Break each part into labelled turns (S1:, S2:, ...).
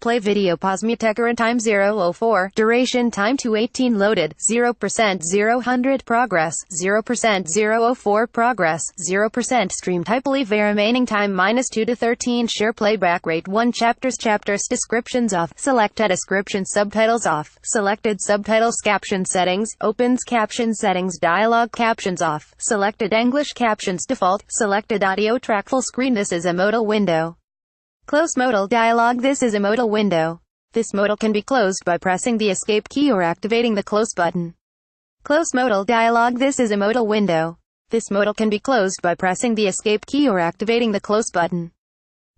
S1: Play VideoPauseMuteCurrent time 0:04, duration time 2:18 loaded, 0% 0:100 progress, 0% 0:04 progress, 0% stream TypeLIVERemaining time -2 to 13 SharePlayback rate 1 chapters descriptions off, selected description subtitles off, selected subtitles caption settings, opens caption settings dialog captions off, selected English captions default, selected audio track full screen. This is a modal window. Close modal dialog. This is a modal window. This modal can be closed by pressing the escape key or activating the close button. Close modal dialog. This is a modal window. This modal can be closed by pressing the escape key or activating the close button.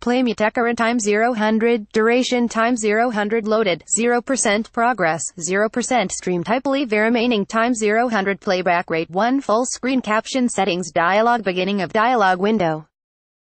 S1: Play MuteCurrent time 0:100, duration time 0:100 loaded, 0% progress, 0% stream TypeLIVERemaining time 0:100 playback rate 1 full screen caption settings dialog beginning of dialog window.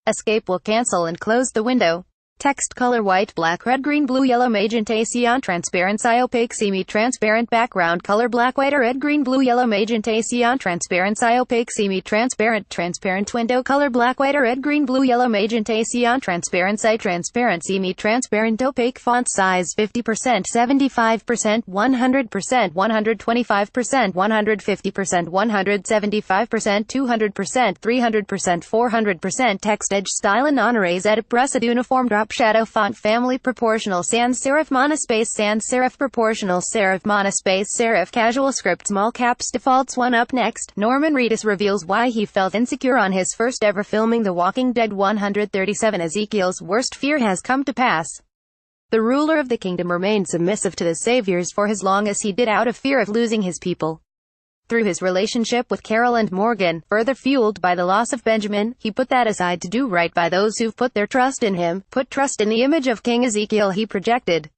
S1: Escape will cancel and close the window. Text color white, black, red, green, blue, yellow, magenta, cyan, transparent, opaque, semi-transparent, background color black, white, red, green, blue, yellow, magenta, cyan, transparent, opaque, semi-transparent, transparent, window color black, white, red, green, blue, yellow, magenta, cyan, transparent, transparent, semi-transparent, opaque, font size 50%, 75%, 100%, 125%, 150%, 175%, 200%, 300%, 400%, text edge style and honores edit pressed uniform drop shadow font family proportional sans serif proportional serif monospace serif casual script small caps defaults. 1 up next, Norman Reedus reveals why he felt insecure on his first ever filming The Walking Dead. 137 Ezekiel's worst fear has come to pass. The ruler of the kingdom remained submissive to the saviors for as long as he did out of fear of losing his people. Through his relationship with Carol and Morgan, further fueled by the loss of Benjamin, he put that aside to do right by those who've put their trust in him, put trust in the image of King Ezekiel he projected.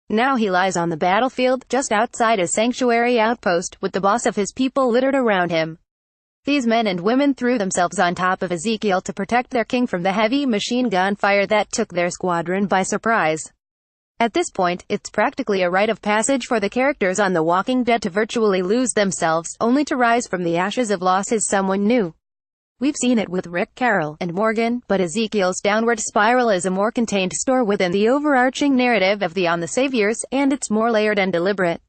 S1: Now he lies on the battlefield, just outside a sanctuary outpost, with the boss of his people littered around him. These men and women threw themselves on top of Ezekiel to protect their king from the heavy machine gun fire that took their squadron by surprise. At this point, it's practically a rite of passage for the characters on The Walking Dead to virtually lose themselves, only to rise from the ashes of loss as someone new. We've seen it with Rick, Carol, and Morgan, but Ezekiel's downward spiral is a more contained story within the overarching narrative of the Saviors, and it's more layered and deliberate.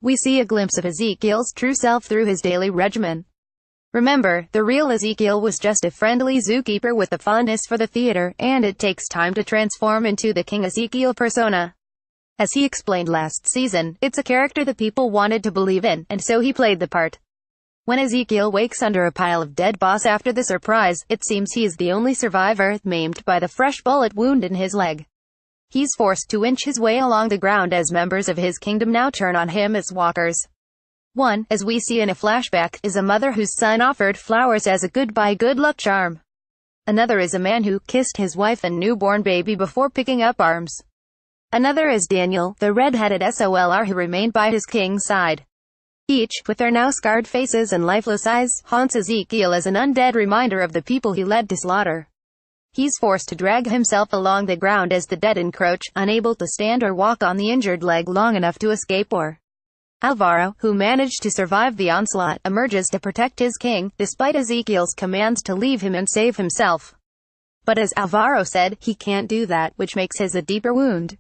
S1: We see a glimpse of Ezekiel's true self through his daily regimen. Remember, the real Ezekiel was just a friendly zookeeper with a fondness for the theater, and it takes time to transform into the King Ezekiel persona. As he explained last season, it's a character the people wanted to believe in, and so he played the part. When Ezekiel wakes under a pile of dead boss after the surprise, it seems he is the only survivor, maimed by the fresh bullet wound in his leg. He's forced to inch his way along the ground as members of his kingdom now turn on him as walkers. One, as we see in a flashback, is a mother whose son offered flowers as a goodbye good luck charm. Another is a man who kissed his wife and newborn baby before picking up arms. Another is Daniel, the red-headed SOLR who remained by his king's side. Each, with their now scarred faces and lifeless eyes, haunts Ezekiel as an undead reminder of the people he led to slaughter. He's forced to drag himself along the ground as the dead encroach, unable to stand or walk on the injured leg long enough to escape or. Alvaro, who managed to survive the onslaught, emerges to protect his king, despite Ezekiel's commands to leave him and save himself. But as Alvaro said, he can't do that, which makes his a deeper wound.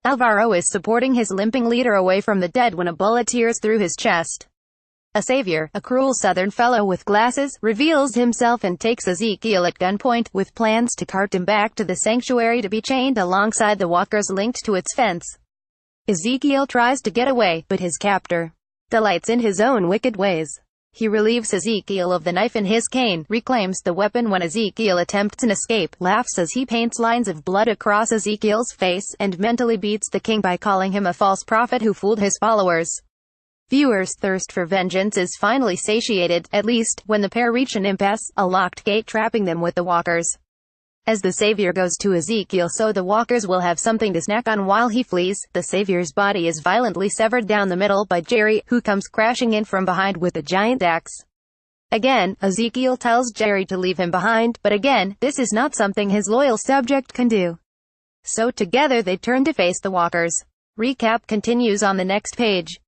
S1: Alvaro is supporting his limping leader away from the dead when a bullet tears through his chest. A savior, a cruel southern fellow with glasses, reveals himself and takes Ezekiel at gunpoint, with plans to cart him back to the sanctuary to be chained alongside the walkers linked to its fence. Ezekiel tries to get away, but his captor delights in his own wicked ways. He relieves Ezekiel of the knife in his cane, reclaims the weapon when Ezekiel attempts an escape, laughs as he paints lines of blood across Ezekiel's face, and mentally beats the king by calling him a false prophet who fooled his followers. Viewers' thirst for vengeance is finally satiated, at least, when the pair reach an impasse, a locked gate trapping them with the walkers. As the savior goes to Ezekiel so the walkers will have something to snack on while he flees, the savior's body is violently severed down the middle by Jerry, who comes crashing in from behind with a giant axe. Again, Ezekiel tells Jerry to leave him behind, but again, this is not something his loyal subject can do. So together they turn to face the walkers. Recap continues on the next page.